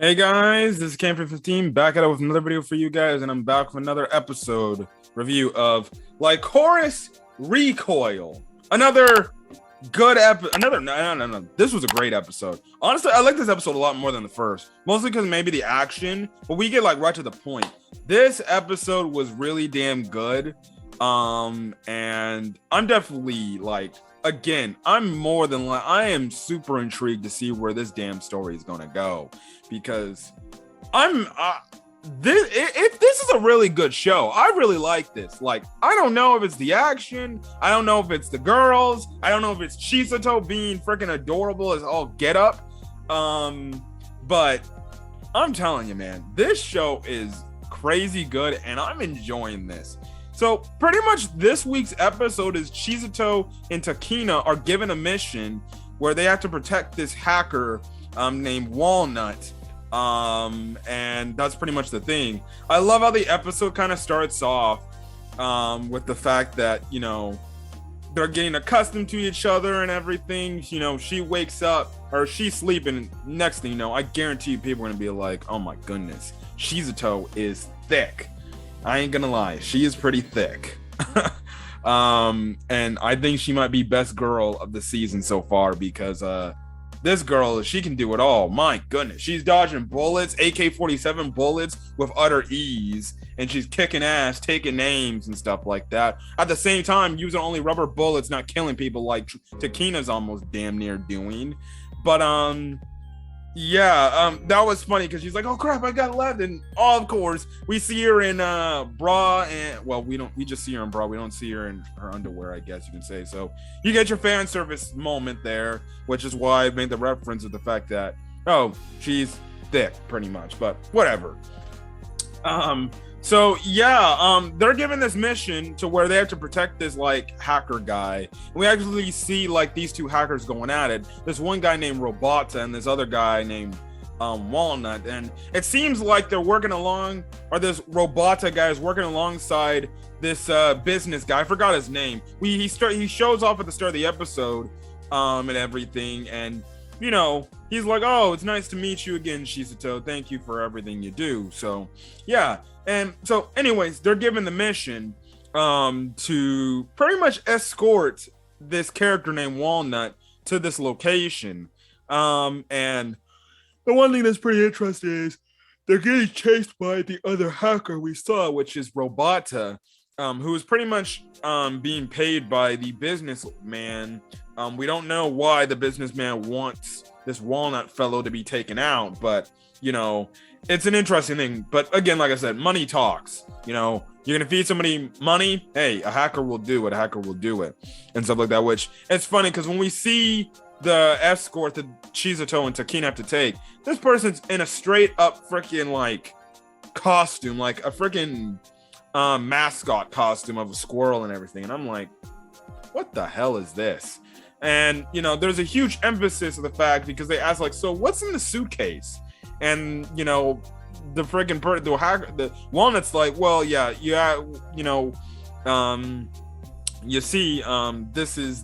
Hey guys, this is Cam15 back at it with another video for you guys, and I'm back with another episode review of Lycoris Recoil. Another good episode. No. This was a great episode. Honestly, I like this episode a lot more than the first, mostly because maybe the action, but we get like right to the point. This episode was really damn good. And I'm definitely like, again, I am super intrigued to see where this damn story is gonna go, because if this is a really good show. I really like this. Like, I don't know if it's the action, I don't know if it's the girls, I don't know if it's Chisato being freaking adorable as all get up, but I'm telling you, man, this show is crazy good and I'm enjoying this. So pretty much this week's episode is Chisato and Takina are given a mission where they have to protect this hacker named Walnut. And that's pretty much the thing. I love how the episode kind of starts off with the fact that, you know, they're getting accustomed to each other and everything. You know, she wakes up or she's sleeping. Next thing you know, I guarantee you people are going to be like, oh my goodness, Chisato is thick. I ain't gonna lie, she is pretty thick. And I think she might be best girl of the season so far, because this girl, she can do it all. My goodness, she's dodging bullets, AK-47 bullets with utter ease, and she's kicking ass, taking names and stuff like that. At the same time, using only rubber bullets, not killing people like Takina's almost damn near doing. But that was funny because she's like, oh crap, I got left. And of course we see her in bra, and well, we just see her in bra, we don't see her in her underwear, I guess you can say. So you get your fan service moment there, which is why I made the reference of the fact that, oh, she's thick pretty much, but whatever. They're given this mission to where they have to protect this like hacker guy. We actually see like these two hackers going at it. There's one guy named Robota and this other guy named Walnut, and it seems like they're working along, or this Robota guy is working alongside this business guy. I forgot his name. He shows off at the start of the episode and everything, and you know, he's like, oh, it's nice to meet you again, Chisato. Thank you for everything you do. So yeah. And so anyways, they're given the mission to pretty much escort this character named Walnut to this location. And the one thing that's pretty interesting is they're getting chased by the other hacker we saw, which is Robota, who is pretty much being paid by the businessman. We don't know why the businessman wants this Walnut fellow to be taken out, but you know, it's an interesting thing. But again, like I said, money talks. You know, you're gonna feed somebody money, hey, a hacker will do it, and stuff like that. Which it's funny because when we see the escort that Chisato and Takina have to take, this person's in a straight up freaking like costume, like a freaking mascot costume of a squirrel and everything. And I'm like, what the hell is this? And you know, there's a huge emphasis of the fact, because they ask like, so what's in the suitcase? And you know, the freaking the Walnut's like, well, yeah, you know, you see, this is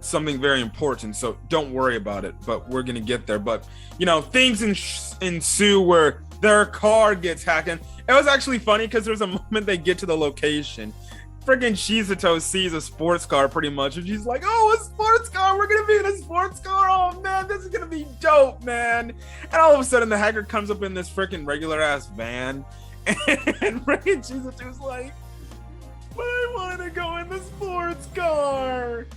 something very important, so don't worry about it, but we're gonna get there. But you know, things ensue where their car gets hacked. And it was actually funny because there's a moment they get to the location, freaking Chisato sees a sports car pretty much, and she's like, oh, a sports car, we're gonna be in a sports car, oh man, this is gonna be dope, man. And all of a sudden the hacker comes up in this freaking regular ass van, and freaking Chisato's like, but I wanted to go in the sports car.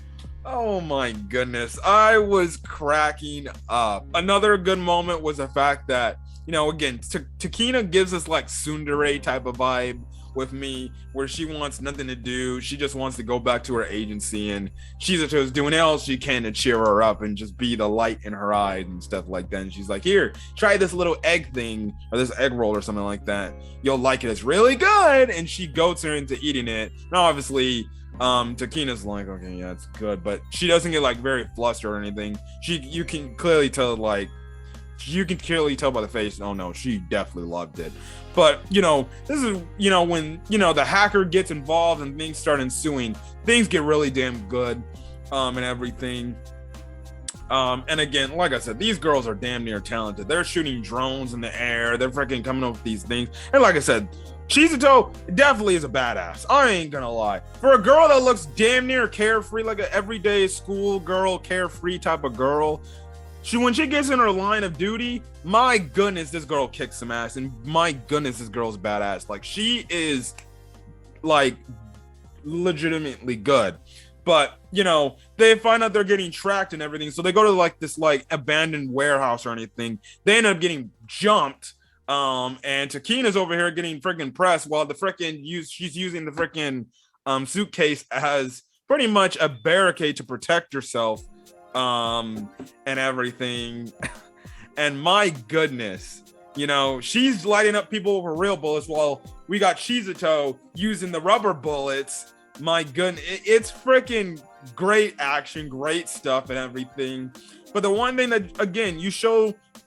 Oh my goodness, I was cracking up. Another good moment was the fact that, you know, again, Takina gives us like tsundere type of vibe with me, where she wants nothing to do, she just wants to go back to her agency, and Chisato's doing all she can to cheer her up and just be the light in her eyes and stuff like that. And she's like, here, try this little egg thing, or this egg roll or something like that, you'll like it, it's really good. And she goats her into eating it. Now obviously Takina's like, okay, yeah, it's good, but she doesn't get like very flustered or anything. You can clearly tell by the face, oh no, she definitely loved it. But you know, this is, you know, when, you know, the hacker gets involved and things start ensuing, things get really damn good and everything. And again, like I said, these girls are damn near talented. They're shooting drones in the air. They're freaking coming up with these things. And like I said, Chisato definitely is a badass. I ain't gonna lie. For a girl that looks damn near carefree, like an everyday school girl, carefree type of girl, when she gets in her line of duty, my goodness, this girl kicks some ass. And my goodness, this girl's badass. Like, she is, like, legitimately good. But, you know, they find out they're getting tracked and everything. So they go to like this like abandoned warehouse or anything. They end up getting jumped. And Takina's over here getting freaking pressed while the freaking she's using the freaking suitcase as pretty much a barricade to protect herself. And everything. And my goodness, you know, she's lighting up people with real bullets while we got Chisato using the rubber bullets. My goodness, it's freaking great action, great stuff and everything. But the one thing that, again,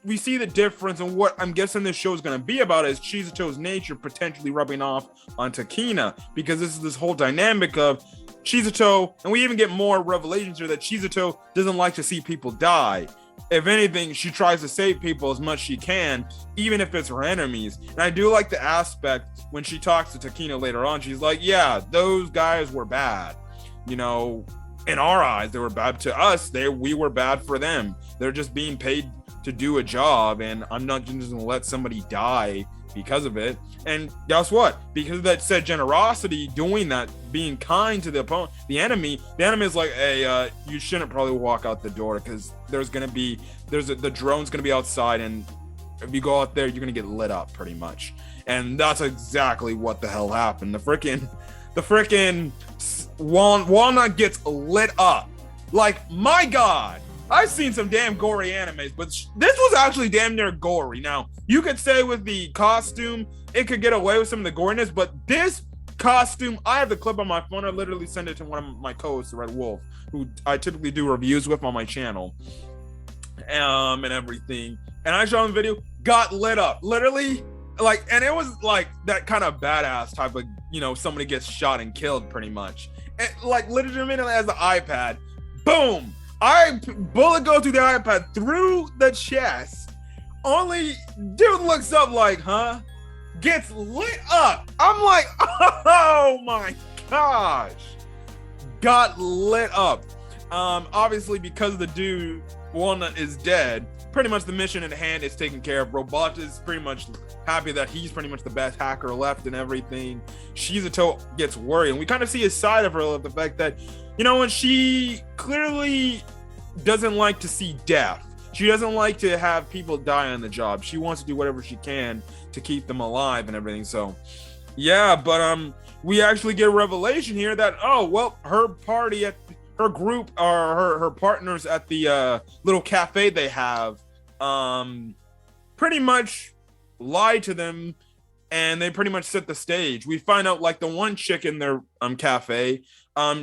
we see the difference in what I'm guessing this show is going to be about is Chisato's nature potentially rubbing off on Takina, because this is this whole dynamic of Chisato, and we even get more revelations here that Chisato doesn't like to see people die. If anything, she tries to save people as much as she can, even if it's her enemies. And I do like the aspect when she talks to Takina later on. She's like, yeah, those guys were bad. You know, in our eyes, they were bad. To us, we were bad for them. They're just being paid to do a job, and I'm not just gonna let somebody die because of it. And guess what? Because of that said generosity, doing that, being kind to the opponent, the enemy is like, hey, you shouldn't probably walk out the door, because the drone's gonna be outside, and if you go out there, you're gonna get lit up pretty much. And that's exactly what the hell happened. The freaking Walnut gets lit up. Like, my God. I've seen some damn gory animes, but this was actually damn near gory. Now, you could say with the costume, it could get away with some of the goriness, but this costume, I have the clip on my phone. I literally sent it to one of my co-hosts, Red Wolf, who I typically do reviews with on my channel, and everything. And I showed him the video, got lit up. Literally, like, and it was like that kind of badass type of, you know, somebody gets shot and killed pretty much. And, like, legitimately as the iPad, boom! Bullet goes through the iPad, through the chest. Only dude looks up like, huh? Gets lit up. I'm like, oh my gosh. Got lit up. Obviously, because the dude, Walnut, is dead, pretty much the mission at hand is taken care of. Robot is pretty much happy that he's pretty much the best hacker left and everything. Chisato gets worried, and we kind of see a side of her, the fact that, you know, when she clearly doesn't like to see death. She doesn't like to have people die on the job. She wants to do whatever she can to keep them alive and everything. So, yeah, but we actually get a revelation here that, oh, well, her party at her group, or her partners at the little cafe they have, pretty much lie to them, and they pretty much set the stage. We find out, like, the one chick in their cafe,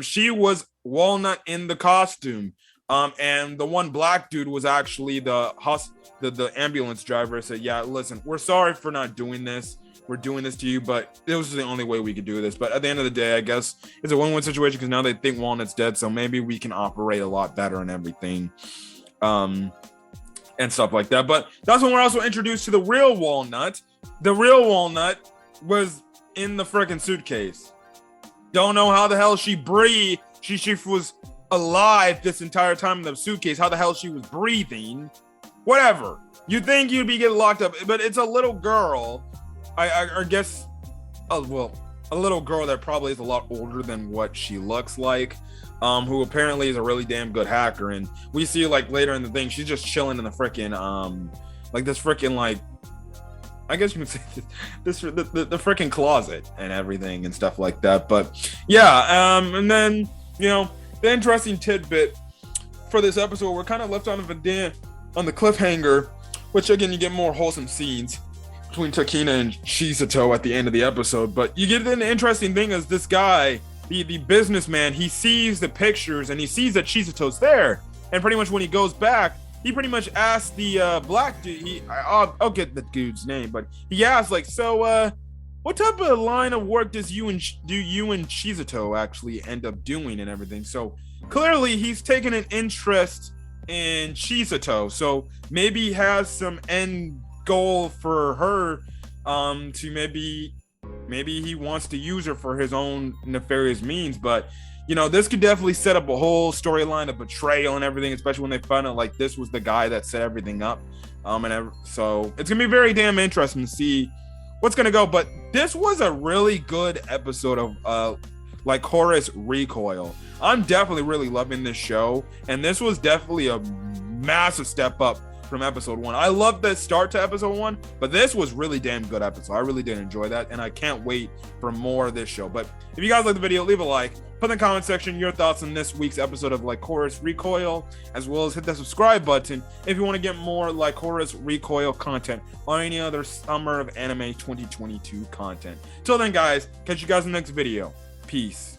she was Walnut in the costume, and the one black dude was actually the ambulance driver. Said, yeah, listen, we're sorry for not doing this. We're doing this to you, but it was the only way we could do this. But at the end of the day, I guess it's a win-win situation, because now they think Walnut's dead, so maybe we can operate a lot better and everything, and stuff like that. But that's when we're also introduced to the real Walnut. The real Walnut was in the freaking suitcase. Don't know how the hell she breathed. She was alive this entire time in the suitcase. How the hell she was breathing? Whatever. You'd think you'd be getting locked up, but it's a little girl. I guess, a little girl that probably is a lot older than what she looks like, who apparently is a really damn good hacker. And we see, like, later in the thing, she's just chilling in the freaking, like, this freaking, like, I guess you can say the freaking closet and everything and stuff like that. But yeah, and then, you know, the interesting tidbit for this episode, we're kind of left on the cliffhanger, which again, you get more wholesome scenes between Takina and Chisato at the end of the episode. But you get an interesting thing is this guy, the businessman, he sees the pictures and he sees that Chisato's there. And pretty much when he goes back, he pretty much asks the black dude, I'll get the dude's name, but he asks, like, so what type of line of work do you and Chisato actually end up doing and everything? So clearly he's taken an interest in Chisato. So maybe he has some end goal for her, to maybe he wants to use her for his own nefarious means. But you know, this could definitely set up a whole storyline of betrayal and everything, especially when they find out like this was the guy that set everything up. So it's gonna be very damn interesting to see what's gonna go. But this was a really good episode of Lycoris Recoil. I'm definitely really loving this show, and this was definitely a massive step up from episode 1. I love the start to episode 1, but this was really damn good episode. I really did enjoy that, and I can't wait for more of this show. But if you guys like the video, leave a like, put in the comment section your thoughts on this week's episode of Lycoris Recoil, as well as hit the subscribe button if you want to get more Lycoris Recoil content or any other Summer of Anime 2022 content. Till then, guys, catch you guys in the next video. Peace.